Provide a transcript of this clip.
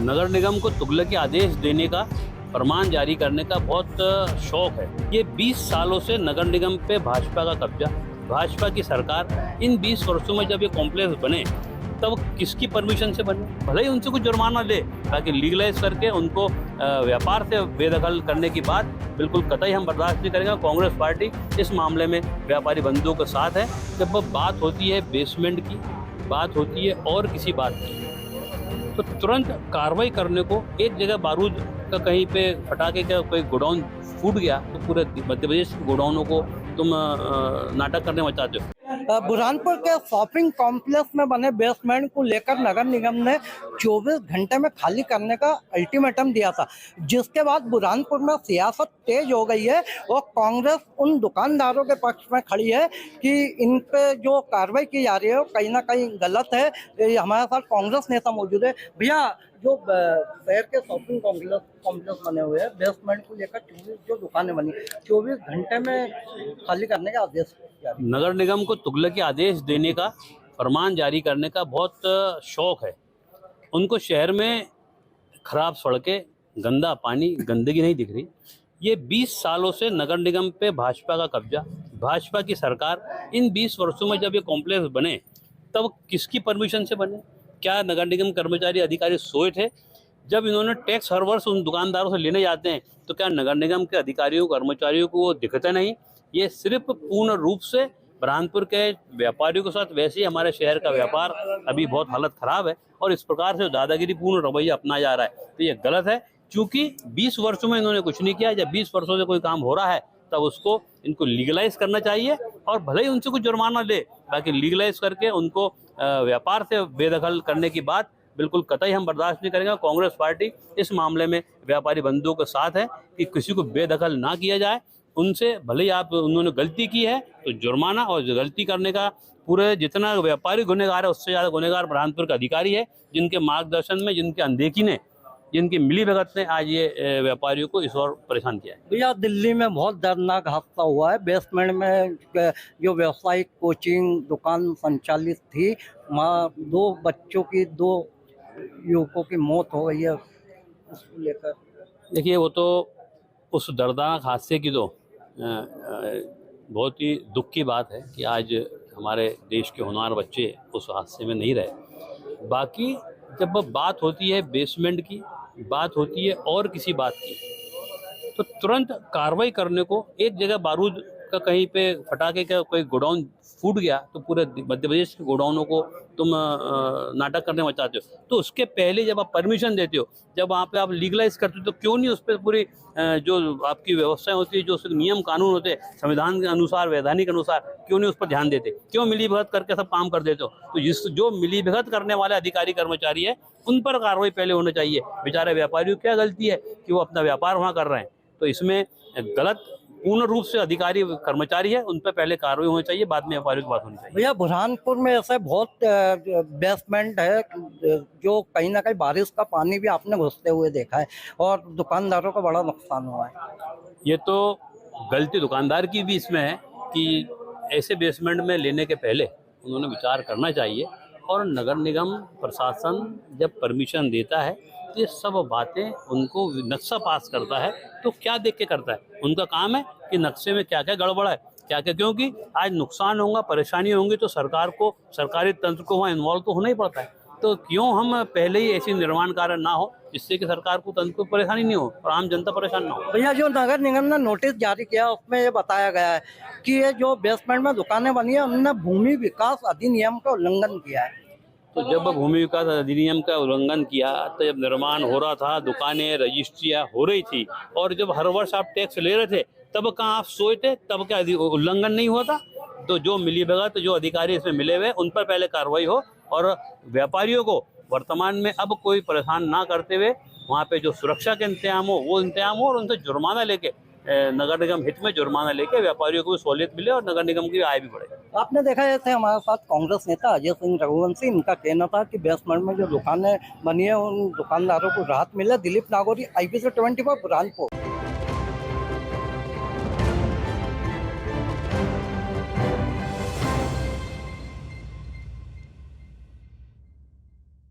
नगर निगम को तुगलकी आदेश देने का, फरमान जारी करने का बहुत शौक है। ये 20 सालों से नगर निगम पे भाजपा का कब्जा, भाजपा की सरकार। इन 20 वर्षों में जब ये कॉम्प्लेक्स बने तब किसकी परमिशन से बने? भले ही उनसे कुछ जुर्माना ले, ताकि लीगलाइज करके उनको व्यापार से बेदखल करने की बात बिल्कुल कतई हम बर्दाश्त नहीं करेंगे। कांग्रेस पार्टी इस मामले में व्यापारी बंधुओं के साथ है। जब बात होती है बेसमेंट की, बात होती है और किसी बात की, तो तुरंत कार्रवाई करने को। एक जगह बारूद का कहीं पे फटाके का कोई गोडाउन फूट गया तो पूरे मध्य प्रदेश के गोडाउनों को तुम नाटक करने मचाते हो। बुरहानपुर के शॉपिंग कॉम्प्लेक्स में बने बेसमेंट को लेकर नगर निगम ने 24 घंटे में खाली करने का अल्टीमेटम दिया था, जिसके बाद बुरहानपुर में सियासत तेज हो गई है और कांग्रेस उन दुकानदारों के पक्ष में खड़ी है कि इन पे जो कार्रवाई की जा रही है वो कहीं ना कहीं गलत है। हमारे साथ कांग्रेस नेता मौजूद है। भैया, जो शहर के शॉपिंग कॉम्प्लेक्स बने हुए हैं, बेसमेंट को लेकर 24 जो दुकानें बनी, 24 घंटे में खाली करने का आदेश नगर निगम को तुगलकी आदेश देने का, फरमान जारी करने का बहुत शौक है। उनको शहर में खराब सड़कें, गंदा पानी, गंदगी नहीं दिख रही। ये 20 सालों से नगर निगम पे भाजपा का कब्जा, भाजपा की सरकार। इन 20 वर्षों में जब ये कॉम्प्लेक्स बने तब किसकी परमिशन से बने? क्या नगर निगम कर्मचारी अधिकारी सोए थे? जब इन्होंने टैक्स हर वर्ष उन दुकानदारों से लेने जाते हैं तो क्या नगर निगम के अधिकारियों कर्मचारियों को वो दिखते नहीं? ये सिर्फ पूर्ण रूप से बुरहानपुर के व्यापारियों के साथ, वैसे ही हमारे शहर का व्यापार अभी बहुत हालत खराब है और इस प्रकार से दादागिरी पूर्ण रवैया अपनाया जा रहा है, तो ये गलत है। क्योंकि 20 वर्षों में इन्होंने कुछ नहीं किया। जब 20 वर्षों से कोई काम हो रहा है तब उसको इनको लीगलाइज करना चाहिए और भले ही उनसे कुछ जुर्माना ले, ताकि लीगलाइज करके उनको व्यापार से बेदखल करने की बात बिल्कुल कतई हम बर्दाश्त नहीं करेंगे। कांग्रेस पार्टी इस मामले में व्यापारी बंधुओं के साथ है कि किसी को बेदखल ना किया जाए। उनसे भले ही उन्होंने गलती की है तो जुर्माना, और गलती करने का पूरे जितना व्यापारी गुनहगार है उससे ज़्यादा गुनहगार बुरहानपुर का अधिकारी है, जिनके मार्गदर्शन में, जिनके अनदेखी ने, जिनकी मिलीभगत ने आज ये व्यापारियों को इस और परेशान किया है। भैया, दिल्ली में बहुत दर्दनाक हादसा हुआ है। बेसमेंट में जो व्यावसायिक कोचिंग दुकान संचालित थी, वहाँ 2 बच्चों की, 2 युवकों की मौत हो गई है। उसको लेकर देखिए, वो तो उस दर्दनाक हादसे की तो बहुत ही दुख की बात है कि आज हमारे देश के होनहार बच्चे उस हादसे में नहीं रहे। बाकी जब बात होती है बेसमेंट की, बात होती है और किसी बात की, तो तुरंत कार्रवाई करने को। एक जगह बारूद का कहीं पे फटाके का कोई गोडाउन फूट गया तो पूरे मध्य प्रदेश के गोडाउनों को तुम नाटक करने मचाते हो। तो उसके पहले जब आप परमिशन देते हो, जब वहाँ पे आप लीगलाइज करते हो, तो क्यों नहीं उस पर पूरी जो आपकी व्यवस्थाएं होती है, जो नियम कानून होते हैं संविधान के अनुसार, वैधानिक अनुसार, क्यों नहीं उस पर ध्यान देते? क्यों मिलीभगत करके सब काम कर देते हो? तो जो मिलीभगत करने वाले अधिकारी कर्मचारी है उन पर कार्रवाई पहले होनी चाहिए। बेचारे व्यापारियों की क्या गलती है कि वो अपना व्यापार वहाँ कर रहे हैं? तो इसमें गलत पूर्ण रूप से अधिकारी कर्मचारी है, उन पर पहले कार्रवाई होनी चाहिए, बाद में व्यापारियों की बात होनी चाहिए। भैया, बुरहानपुर में ऐसे बहुत बेसमेंट है जो कहीं ना कहीं बारिश का पानी भी आपने घुसते हुए देखा है और दुकानदारों का बड़ा नुकसान हुआ है। ये तो गलती दुकानदार की भी इसमें है कि ऐसे बेसमेंट में लेने के पहले उन्होंने विचार करना चाहिए। और नगर निगम प्रशासन जब परमिशन देता है तो ये सब बातें उनको नक्शा पास करता है तो क्या देख के करता है? उनका काम है कि नक्शे में क्या क्या गड़बड़ है, क्या क्या, क्योंकि आज नुकसान होगा, परेशानी होंगी तो सरकार को, सरकारी तंत्र को वहाँ इन्वॉल्व तो होना ही पड़ता है। तो क्यों हम पहले ही ऐसी निर्माण कार्य ना हो जिससे कि सरकार को, तंत्र को परेशानी नहीं हो और आम जनता परेशान ना हो। भैया, जो नगर निगम ने नोटिस जारी किया उसमें ये बताया गया है कि ये जो बेसमेंट में दुकानें बनी है उन्होंने भूमि विकास अधिनियम का उल्लंघन किया है। तो जब भूमि विकास अधिनियम का उल्लंघन किया, तो जब निर्माण हो रहा था, दुकानें, रजिस्ट्रियाँ हो रही थी, और जब हर वर्ष आप टैक्स ले रहे थे, तब कहाँ आप सोए थे? तब क्या उल्लंघन नहीं हुआ था? तो जो मिलीभगत, जो अधिकारी इसमें मिले हुए, उन पर पहले कार्रवाई हो और व्यापारियों को वर्तमान में अब कोई परेशान ना करते हुए वहाँ पे जो सुरक्षा के इंतजाम हो वो इंतजाम हो, और उनसे जुर्माना लेके, नगर निगम हित में जुर्माना लेके व्यापारियों को भी सहूलियत मिले और नगर निगम की आय भी बढ़े। आपने देखा थे हमारे साथ कांग्रेस नेता अजय सिंह रघुवंशी, इनका कहना था कि बेसमेंट में जो दुकानें बनी है उन दुकानदारों को राहत मिले। दिलीप नागौरी, IBC 24 बुरहानपुर।